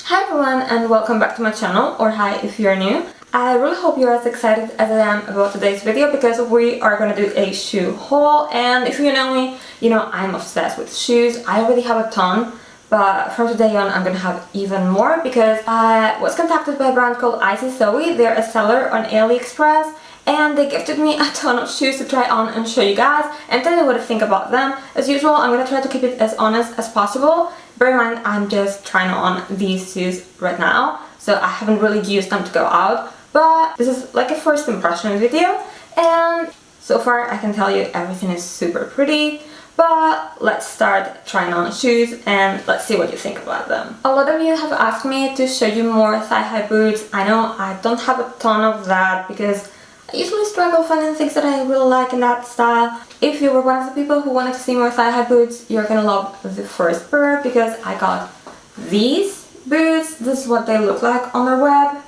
Hi everyone and welcome back to my channel, or hi if you're new. I really hope you're as excited as I am about today's video because we are gonna do a shoe haul, and if you know me, you know I'm obsessed with shoes. I already have a ton, but from today on I'm gonna have even more because I was contacted by a brand called ICEYZOEY. They're a seller on Aliexpress and they gifted me a ton of shoes to try on and show you guys and tell you what I think about them. As usual, I'm gonna try to keep it as honest as possible. Bear in mind, I'm just trying on these shoes right now, so I haven't really used them to go out, but this is like a first impression video, and so far I can tell you everything is super pretty. But let's start trying on shoes and let's see what you think about them. A lot of you have asked me to show you more thigh-high boots. I know I don't have a ton of that because I usually struggle finding things that I really like in that style. If you were one of the people who wanted to see more thigh-high boots, you're gonna love the first pair because I got these boots. This is what they look like on their web,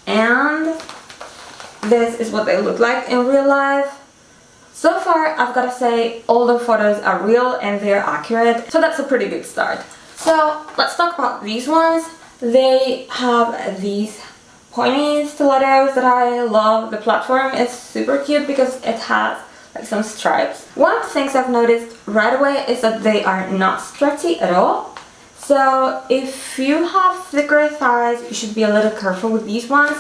and this is what they look like in real life. So far, I've gotta say, all the photos are real and they're accurate, so that's a pretty good start. So let's talk about these ones. They have these pointy stilettos that I love. The platform is super cute because it has like some stripes. One of the things I've noticed right away is that they are not stretchy at all. So if you have thicker thighs, you should be a little careful with these ones.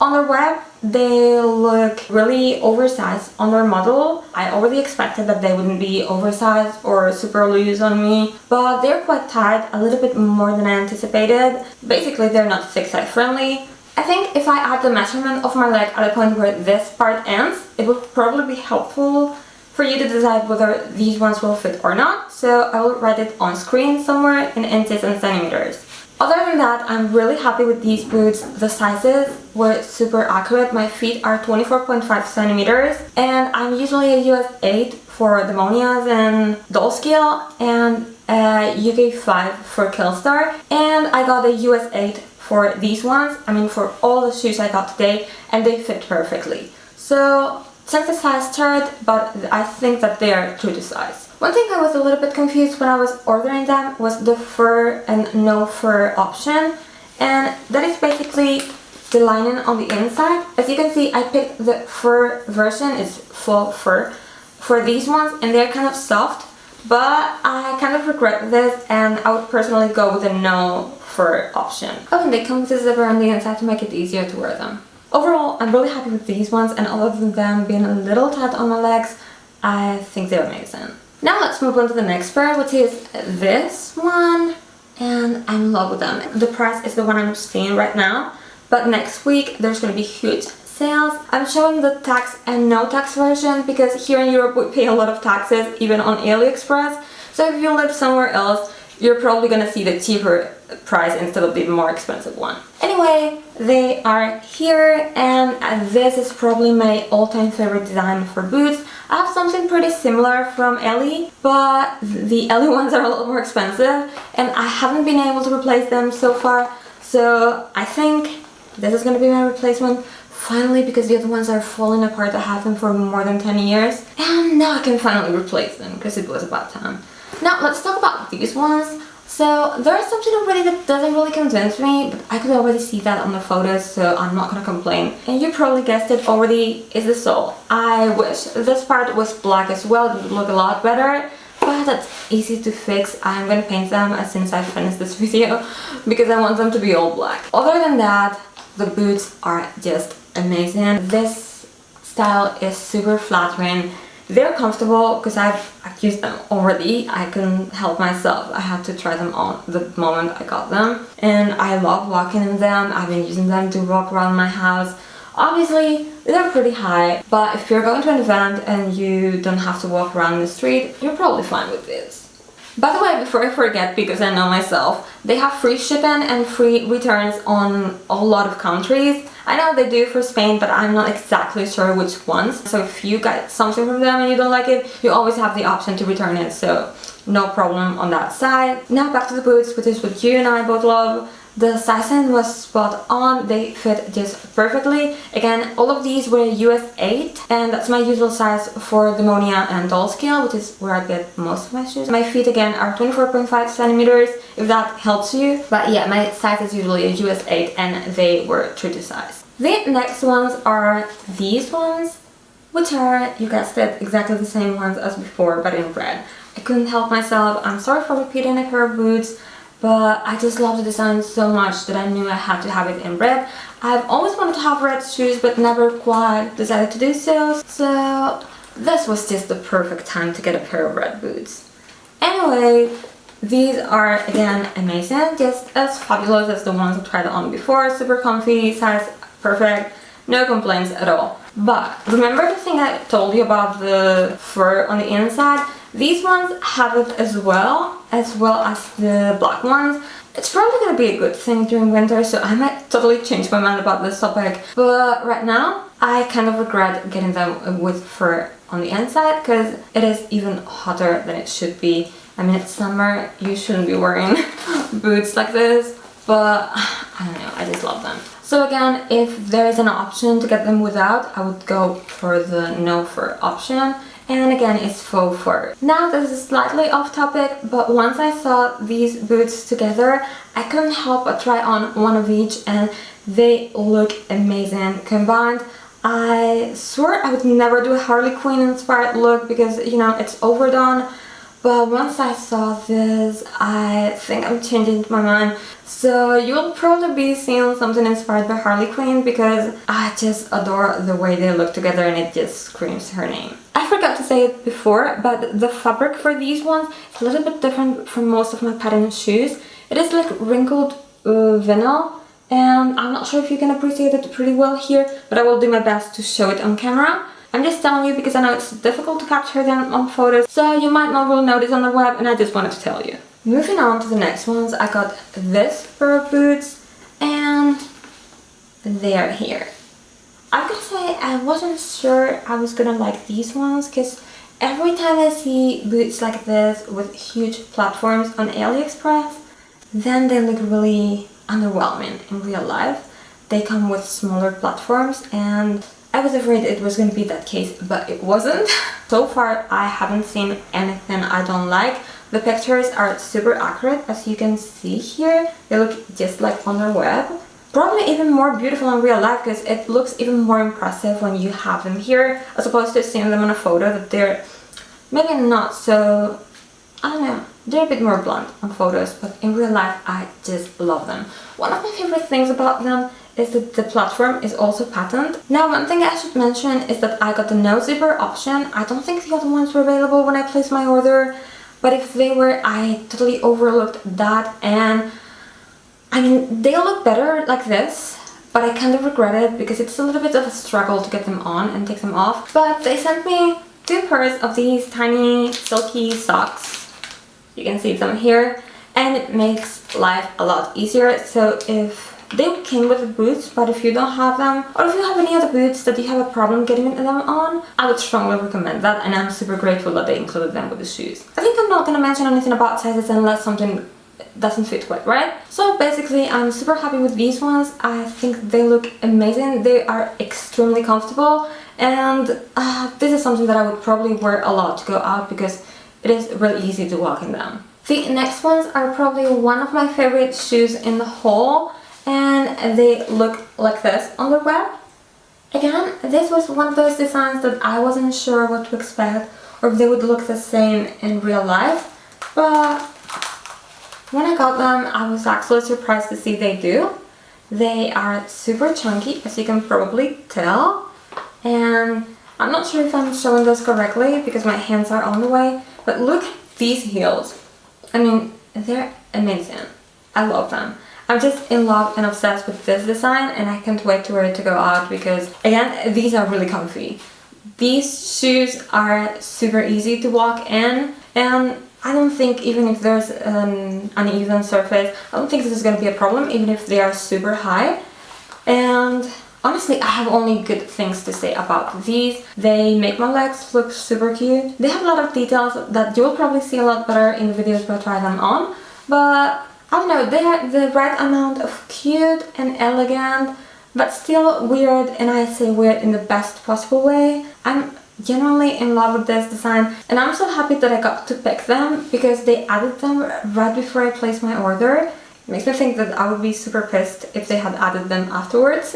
On their web, they look really oversized on their model. I already expected that they wouldn't be oversized or super loose on me, but they're quite tight, a little bit more than I anticipated. Basically, they're not thick thigh friendly. I think if I add the measurement of my leg at a point where this part ends, it will probably be helpful for you to decide whether these ones will fit or not. So I will write it on screen somewhere in inches and centimeters. Other than that, I'm really happy with these boots. The sizes were super accurate. My feet are 24.5 centimeters and I'm usually a US 8 for the Monias and doll scale and UK 5 for KILLSTAR, and I got a US 8 for these ones. I mean, for all the shoes I got today, and they fit perfectly. So check the size chart, but I think that they are true to size. One thing I was a little bit confused when I was ordering them was the fur and no fur option, and that is basically the lining on the inside. As you can see, I picked the fur version, it's full fur, for these ones, and they're kind of soft, but I kind of regret this and I would personally go with a no fur option. Oh, and they come with a zipper on the inside to make it easier to wear them. Overall, I'm really happy with these ones, and other than them being a little tight on my legs, I think they're amazing. Now let's move on to the next pair, which is this one, and I'm in love with them. The price is the one I'm seeing right now, but next week there's going to be huge sales. I'm showing the tax and no tax version because here in Europe we pay a lot of taxes, even on Aliexpress. So if you live somewhere else, you're probably gonna see the cheaper price instead of the more expensive one. Anyway, they are here, and this is probably my all-time favorite design for boots. I have something pretty similar from Ellie, but the Ellie ones are a lot more expensive and I haven't been able to replace them so far. So I think this is gonna be my replacement finally, because the other ones are falling apart. I have them for more than 10 years and now I can finally replace them because it was about time. Now let's talk about these ones. So there's something already that doesn't really convince me, but I could already see that on the photos, so I'm not gonna complain. And you probably guessed it already, is the sole. I wish this part was black as well, it would look a lot better, but that's easy to fix. I'm gonna paint them as soon as I finish this video because I want them to be all black. Other than that, the boots are just amazing. This style is super flattering. They're comfortable because I've used them already. I couldn't help myself. I had to try them on the moment I got them. And I love walking in them. I've been using them to walk around my house. Obviously, they're pretty high, but if you're going to an event and you don't have to walk around the street, you're probably fine with this. By the way, before I forget, because I know myself, they have free shipping and free returns on a lot of countries. I know they do for Spain, but I'm not exactly sure which ones. So if you get something from them and you don't like it, you always have the option to return it, so no problem on that side. Now back to the boots, which is what you and I both love. The sizing was spot on, they fit just perfectly. Again, all of these were US 8 and that's my usual size for Demonia and doll scale, which is where I get most of my shoes. My feet again are 24.5 centimeters, if that helps you. But yeah, my size is usually a US 8 and they were true to size. The next ones are these ones, which are, you guessed it, exactly the same ones as before but in red. I couldn't help myself. I'm sorry for repeating a pair of boots, but I just love the design so much that I knew I had to have it in red. I've always wanted to have red shoes but never quite decided to do so. So this was just the perfect time to get a pair of red boots. Anyway, these are again amazing, just as fabulous as the ones I tried on before. Super comfy, size perfect, no complaints at all. But remember the thing I told you about the fur on the inside? These ones have it as well as the black ones. It's probably gonna be a good thing during winter, so I might totally change my mind about this topic. But right now, I kind of regret getting them with fur on the inside because it is even hotter than it should be. I mean, it's summer, you shouldn't be wearing boots like this, but I don't know, I just love them. So again, if there is an option to get them without, I would go for the no fur option. And again, it's faux fur. Now this is slightly off topic, but once I saw these boots together, I couldn't help but try on one of each and they look amazing combined. I swore I would never do a Harley Quinn inspired look because, you know, it's overdone. But once I saw this, I think I'm changing my mind. So you'll probably be seeing something inspired by Harley Quinn because I just adore the way they look together and it just screams her name. I forgot to say it before, but the fabric for these ones is a little bit different from most of my pattern shoes. It is like wrinkled vinyl, and I'm not sure if you can appreciate it pretty well here, but I will do my best to show it on camera. I'm just telling you because I know it's difficult to capture them on photos, so you might not really notice on the web, and I just wanted to tell you. Moving on to the next ones, I got this pair of boots, and they are here. I've got to say, I wasn't sure I was gonna like these ones, because every time I see boots like this with huge platforms on Aliexpress, then they look really underwhelming in real life. They come with smaller platforms, and I was afraid it was going to be that case, but it wasn't. So far, I haven't seen anything I don't like. The pictures are super accurate, as you can see here. They look just like on their web. Probably even more beautiful in real life because it looks even more impressive when you have them here, as opposed to seeing them on a photo that they're maybe not so, I don't know, they're a bit more blunt on photos, but in real life I just love them. One of my favorite things about them is that the platform is also patterned. Now, one thing I should mention is that I got the no zipper option. I don't think the other ones were available when I placed my order, but if they were, I totally overlooked that. And I mean, they look better like this, but I kind of regret it because it's a little bit of a struggle to get them on and take them off. But they sent me 2 pairs of these tiny silky socks. You can see them here, and it makes life a lot easier. So if they came with the boots, but if you don't have them, or if you have any other boots that you have a problem getting them on, I would strongly recommend that, and I'm super grateful that they included them with the shoes. I think I'm not gonna mention anything about sizes unless something doesn't fit quite right. So basically, I'm super happy with these ones. I think they look amazing. They are extremely comfortable, and this is something that I would probably wear a lot to go out because it is really easy to walk in them. The next ones are probably one of my favorite shoes in the whole, and they look like this on the web. Again, this was one of those designs that I wasn't sure what to expect or if they would look the same in real life, but when I got them, I was actually surprised to see they do. They are super chunky, as you can probably tell, and I'm not sure if I'm showing this correctly because my hands are on the way, but look at these heels. I mean, they're amazing. I love them. I'm just in love and obsessed with this design, and I can't wait to wear it to go out because, again, these are really comfy. These shoes are super easy to walk in, and I don't think even if there's an uneven surface, I don't think this is going to be a problem, even if they are super high. And honestly, I have only good things to say about these. They make my legs look super cute. They have a lot of details that you will probably see a lot better in the videos where I try them on, but I don't know, they are the right amount of cute and elegant, but still weird, and I say weird in the best possible way. I'm genuinely in love with this design, and I'm so happy that I got to pick them because they added them right before I placed my order. It makes me think that I would be super pissed if they had added them afterwards,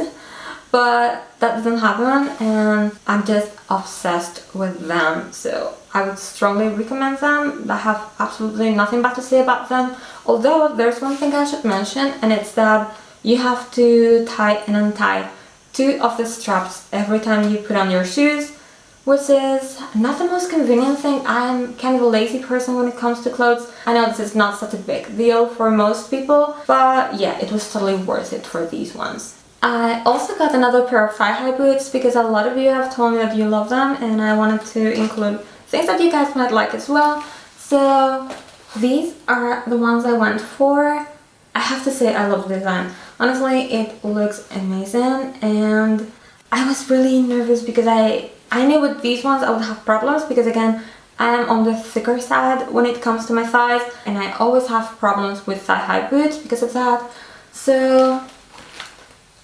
but that didn't happen, and I'm just obsessed with them, so I would strongly recommend them. I have absolutely nothing bad to say about them, although there's one thing I should mention, and it's that you have to tie and untie 2 of the straps every time you put on your shoes, which is not the most convenient thing. I'm kind of a lazy person when it comes to clothes. I know this is not such a big deal for most people, but yeah, it was totally worth it for these ones. I also got another pair of thigh-high boots because a lot of you have told me that you love them, and I wanted to include things that you guys might like as well. So these are the ones I went for. I have to say I love the design. Honestly, it looks amazing, and I was really nervous because I knew with these ones I would have problems because, again, I am on the thicker side when it comes to my thighs, and I always have problems with thigh-high boots because of that. So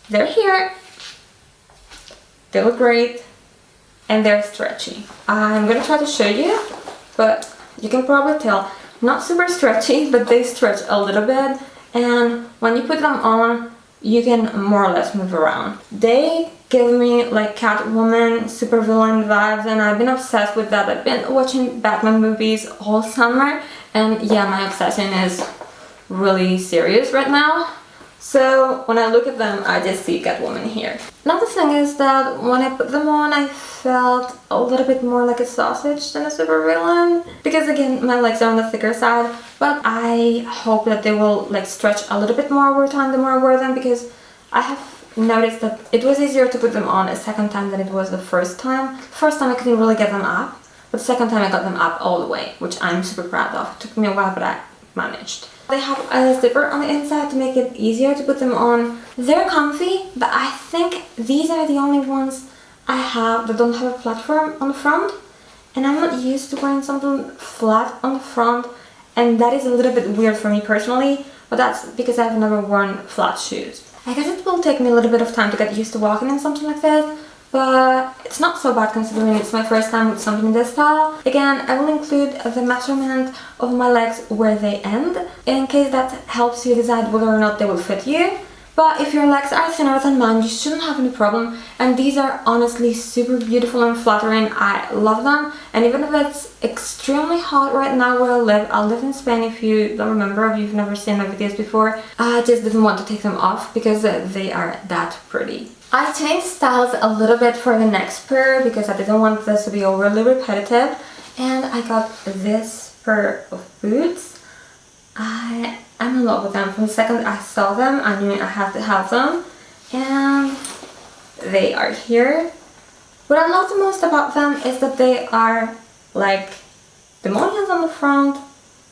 they're here, they look great, and they're stretchy. I'm gonna try to show you, but you can probably tell, not super stretchy, but they stretch a little bit, and when you put them on, you can more or less move around. They give me like Catwoman, supervillain vibes, and I've been obsessed with that. I've been watching Batman movies all summer, and yeah, my obsession is really serious right now. So when I look at them, I just see Catwoman here. Another thing is that when I put them on, I felt a little bit more like a sausage than a supervillain. Because again, my legs are on the thicker side, but I hope that they will like stretch a little bit more over time the more I wear them, because I have noticed that it was easier to put them on a second time than it was the first time. First time I couldn't really get them up, but the second time I got them up all the way, which I'm super proud of. It took me a while, but I managed. They have a zipper on the inside to make it easier to put them on. They're comfy, but I think these are the only ones I have that don't have a platform on the front. And I'm not used to wearing something flat on the front, and that is a little bit weird for me personally, but that's because I've never worn flat shoes. I guess it will take me a little bit of time to get used to walking in something like this, but it's not so bad considering it's my first time with something in this style. Again, I will include the measurement of my legs where they end, in case that helps you decide whether or not they will fit you. But if your legs are thinner than mine, you shouldn't have any problem, and these are honestly super beautiful and flattering. I love them, and even if it's extremely hot right now where I live in Spain, if you don't remember, if you've never seen my videos before, I just didn't want to take them off because they are that pretty. I changed styles a little bit for the next pair because I didn't want this to be overly repetitive, and I got this pair of boots. I'm in love with them. From the second I saw them, I knew I had to have them, and they are here. What I love the most about them is that they are like demonians on the front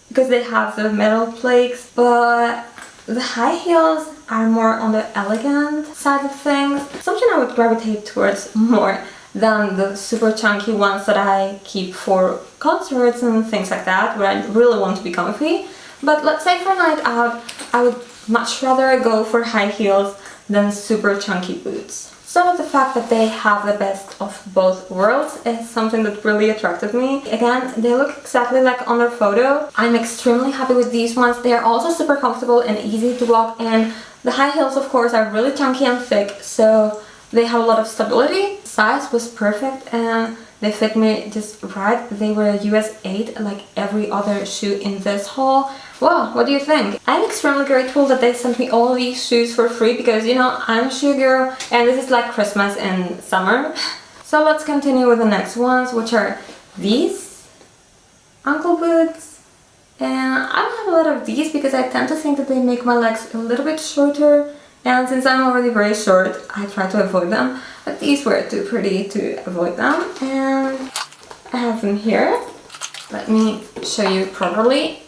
because they have the metal plates, but the high heels are more on the elegant side of things. Something I would gravitate towards more than the super chunky ones that I keep for concerts and things like that, where I really want to be comfy. But let's say for a night out, I would much rather go for high heels than super chunky boots. So the fact that they have the best of both worlds is something that really attracted me. Again, they look exactly like on their photo. I'm extremely happy with these ones. They are also super comfortable and easy to walk in. The high heels, of course, are really chunky and thick, so they have a lot of stability. Size was perfect, and they fit me just right. They were US 8 like every other shoe in this haul. Well, what do you think? I'm extremely grateful that they sent me all these shoes for free because, you know, I'm a shoe girl and this is like Christmas in summer. So let's continue with the next ones, which are these ankle boots. And I don't have a lot of these because I tend to think that they make my legs a little bit shorter, and since I'm already very short, I try to avoid them. But these were too pretty to avoid them, and I have them here. Let me show you properly.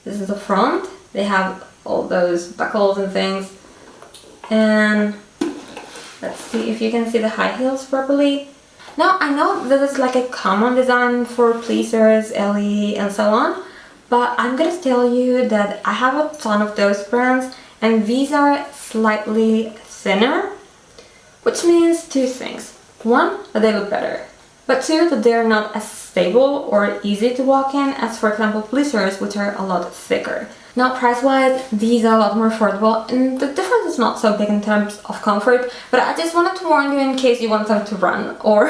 This is the front. They have all those buckles and things. And let's see if you can see the high heels properly. Now, I know this is like a common design for pleasers, LE, and so on, but I'm gonna tell you that I have a ton of those brands, and these are slightly thinner, which means two things. One, that they look better, but two, that they're not as stable or easy to walk in as, for example, Pleasers, which are a lot thicker. Now, price-wise, these are a lot more affordable, and the difference is not so big in terms of comfort, but I just wanted to warn you in case you want them to run, or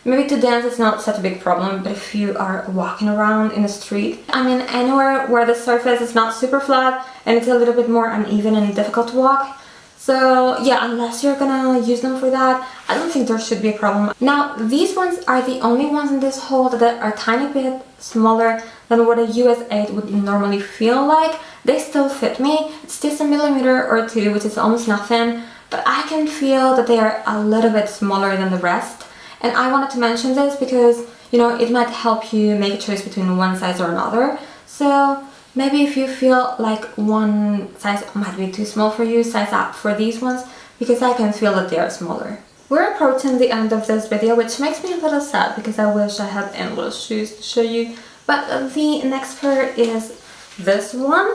maybe to dance it's not such a big problem, but if you are walking around in the street, I mean anywhere where the surface is not super flat and it's a little bit more uneven and difficult to walk. So yeah, unless you're gonna use them for that, I don't think there should be a problem. Now, these ones are the only ones in this haul that are a tiny bit smaller than what a US 8 would normally feel like. They still fit me. It's just a millimeter or two, which is almost nothing, but I can feel that they are a little bit smaller than the rest. And I wanted to mention this because, you know, it might help you make a choice between one size or another. So maybe if you feel like one size might be too small for you, size up for these ones, because I can feel that they are smaller. We're approaching the end of this video, which makes me a little sad because I wish I had endless shoes to show you. But the next pair is this one,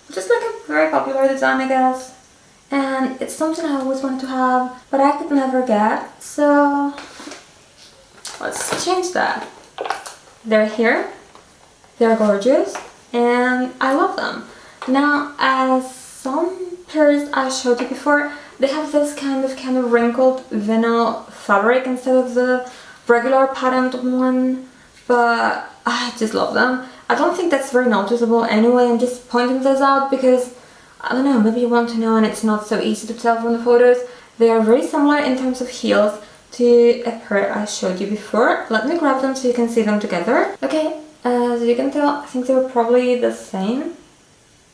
which is like a very popular design, I guess. And it's something I always wanted to have, but I could never get, so let's change that. They're here, they're gorgeous, and I love them. Now, as some pairs I showed you before, they have this kind of wrinkled vinyl fabric instead of the regular patterned one, but I just love them. I don't think that's very noticeable anyway. I'm just pointing this out because, I don't know, maybe you want to know and it's not so easy to tell from the photos. They are very similar in terms of heels to a pair I showed you before. Let me grab them so you can see them together. Okay, as you can tell, I think they're probably the same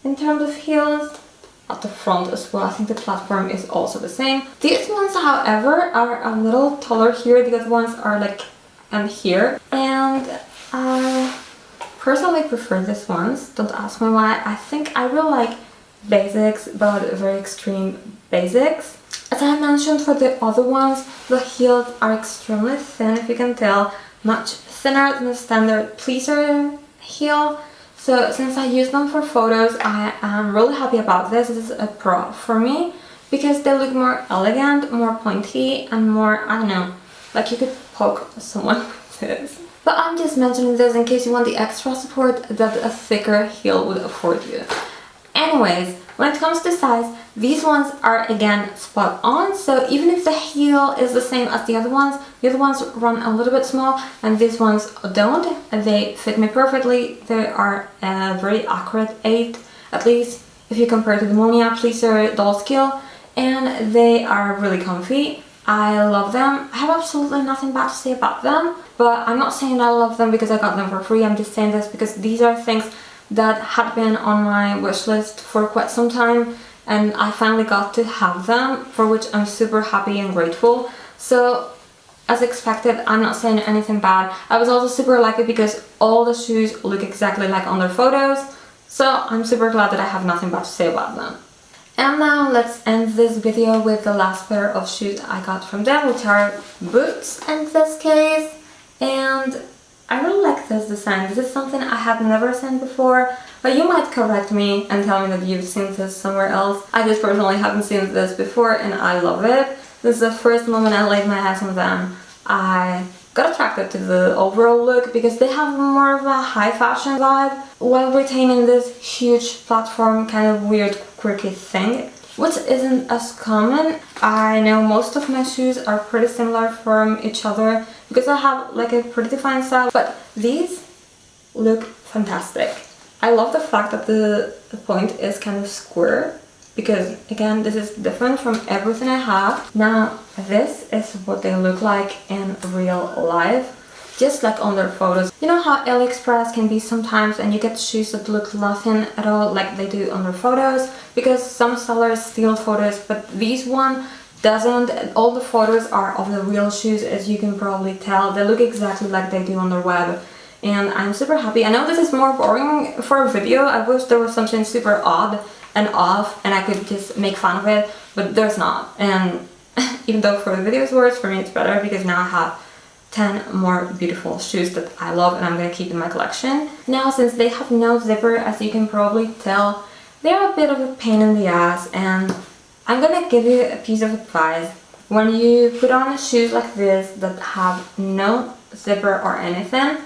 in terms of heels. At the front as well, I think the platform is also the same. These ones, however, are a little taller here. The other ones are like here, and I personally prefer these ones. Don't ask me why. I think I really like basics, but very extreme basics. As I mentioned for the other ones, the heels are extremely thin, if you can tell, much thinner than the standard pleaser heel. So since I use them for photos, I am really happy about this. This is a pro for me because they look more elegant, more pointy, and more, I don't know, like you could poke someone with this. But I'm just mentioning this in case you want the extra support that a thicker heel would afford you. Anyways, when it comes to size, these ones are again spot on, so even if the heel is the same as the other ones run a little bit small and these ones don't. They fit me perfectly. They are a very accurate 8, at least if you compare to the Monia Pleaser Doll Skill, and they are really comfy. I love them. I have absolutely nothing bad to say about them, but I'm not saying I love them because I got them for free. I'm just saying this because these are things that had been on my wish list for quite some time, and I finally got to have them, for which I'm super happy and grateful. So as expected, I'm not saying anything bad. I was also super lucky because all the shoes look exactly like on their photos, so I'm super glad that I have nothing bad to say about them. And now let's end this video with the last pair of shoes I got from them, which are boots in this case. And I really like this design. This is something I have never seen before, but you might correct me and tell me that you've seen this somewhere else. I just personally haven't seen this before and I love it. This is the first moment I laid my eyes on them. I got attracted to the overall look because they have more of a high fashion vibe while retaining this huge platform kind of weird quirky thing, which isn't as common. I know most of my shoes are pretty similar from each other because I have like a pretty defined style, but these look fantastic. I love the fact that the point is kind of square because again, this is different from everything I have. Now this is what they look like in real life, just like on their photos. You know how Aliexpress can be sometimes and you get shoes that look nothing at all like they do on their photos because some sellers steal photos, but these one doesn't. All the photos are of the real shoes, as you can probably tell. They look exactly like they do on their web, and I'm super happy. I know this is more boring for a video. I wish there was something super odd and off and I could just make fun of it, but there's not. And even though for the video it's worse, for me it's better because now I have 10 more beautiful shoes that I love and I'm gonna keep in my collection. Now, since they have no zipper, as you can probably tell, they're a bit of a pain in the ass, and I'm gonna give you a piece of advice. When you put on shoes like this that have no zipper or anything,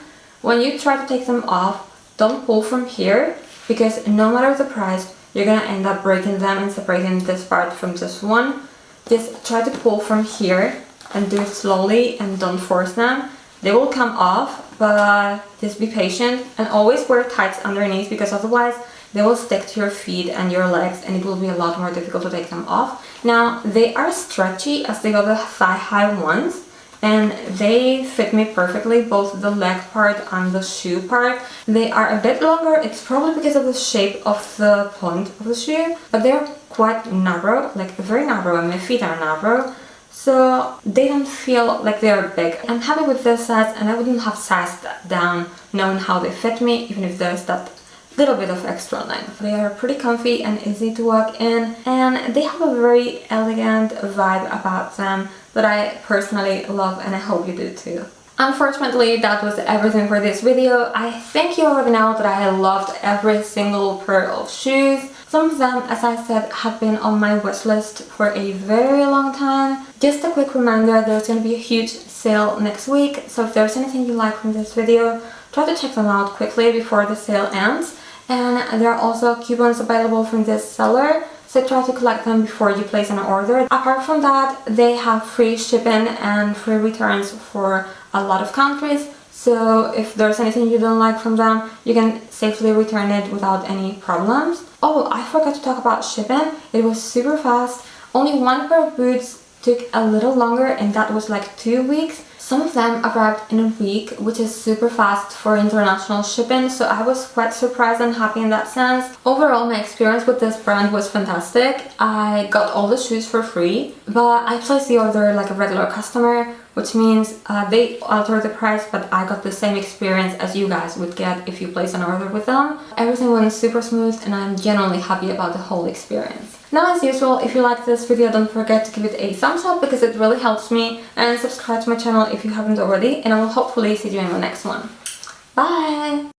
when you try to take them off, don't pull from here, because no matter the price, you're gonna end up breaking them and separating this part from this one. Just try to pull from here and do it slowly and don't force them. They will come off, but just be patient and always wear tights underneath, because otherwise they will stick to your feet and your legs and it will be a lot more difficult to take them off. Now, they are stretchy as they got the thigh-high ones, and they fit me perfectly, both the leg part and the shoe part. They are a bit longer, it's probably because of the shape of the point of the shoe, but they're quite narrow, like very narrow, and my feet are narrow, so they don't feel like they're big. I'm happy with this size, and I wouldn't have sized that down knowing how they fit me, even if there's that little bit of extra length. They are pretty comfy and easy to walk in, and they have a very elegant vibe about them that I personally love, and I hope you do too. Unfortunately, that was everything for this video. I think you already know that I loved every single pair of shoes. Some of them, as I said, have been on my wish list for a very long time. Just a quick reminder, there's going to be a huge sale next week, so if there's anything you like from this video, try to check them out quickly before the sale ends. And there are also coupons available from this seller, so try to collect them before you place an order. Apart from that, they have free shipping and free returns for a lot of countries, so if there's anything you don't like from them, you can safely return it without any problems. Oh, I forgot to talk about shipping. It was super fast. Only one pair of boots took a little longer, and that was like 2 weeks. Some of them arrived in a week, which is super fast for international shipping, so I was quite surprised and happy in that sense. Overall, my experience with this brand was fantastic. I got all the shoes for free, but I placed the order like a regular customer, which means they altered the price, but I got the same experience as you guys would get if you place an order with them. Everything went super smooth, and I'm genuinely happy about the whole experience. Now, as usual, if you like this video, don't forget to give it a thumbs up, because it really helps me, and subscribe to my channel if you haven't already, and I will hopefully see you in the next one. Bye!